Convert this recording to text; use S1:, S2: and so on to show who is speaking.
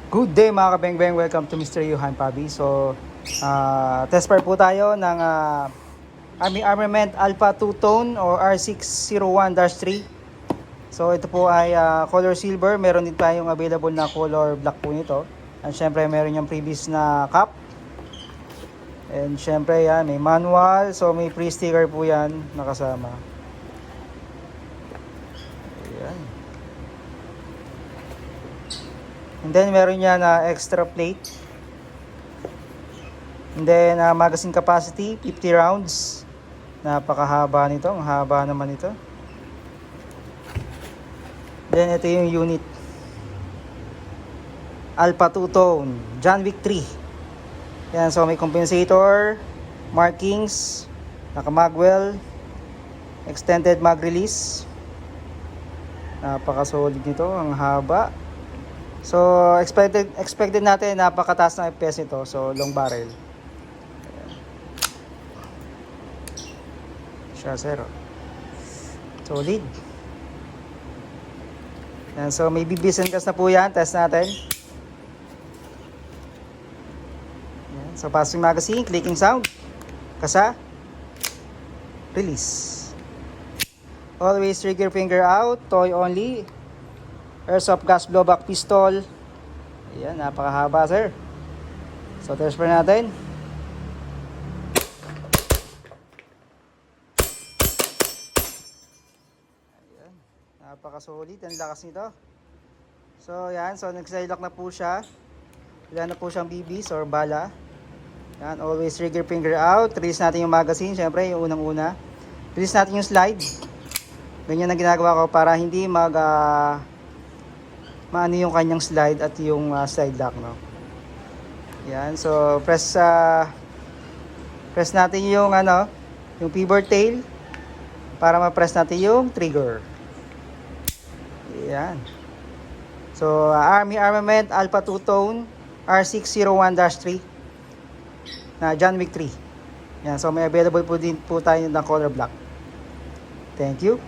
S1: Good day mga kabeng-beng, welcome to Mr. Johan Pabi. So, test part po tayo ng Army Armament Alpha 2-Tone or R601-3. So, ito po ay color silver. Meron din tayong available na color black po nito. And syempre, meron yung previous na cap. And syempre, yan, may manual. So, may pre-sticker po yan nakasama. Ayan. And then meron yan na extra plate. And then magazine capacity 50 rounds. Napakahaba nito, ang haba naman ito. Then ito yung unit. Alpha 2-Tone, John Wick 3. Yan, so may compensator, markings, naka-magwell, extended mag release. Napaka-solid nito, ang haba. So, expected natin napakataas ng FPS nito. So, long barrel. Ayan. Siya, zero. Solid. Ayan, so, may BBs and gas na po yan. Test natin. Ayan, so, passing magazine, clicking sound. Kasa. Release. Always trigger finger out. Toy only. Airsoft gas blowback pistol. Ayan, napakahaba sir. So, test pa natin. Ayan, napaka-solid. Ang lakas nito. So, yan. So, nag-silock na po siya. Wala na po siyang BBs or bala. Yan, always trigger finger out. Release natin yung magazine. Siyempre, yung unang-una. Release natin yung slide. Ganyan ang ginagawa ko para hindi maano yung kanyang slide at yung slide lock, no? Yan, so press natin yung yung pivot tail para ma-press natin yung trigger. Yan. So Army Armament Alpha 2-Tone R601-3 na John Wick 3. Yan, so may available po din po tayo ng color black. Thank you.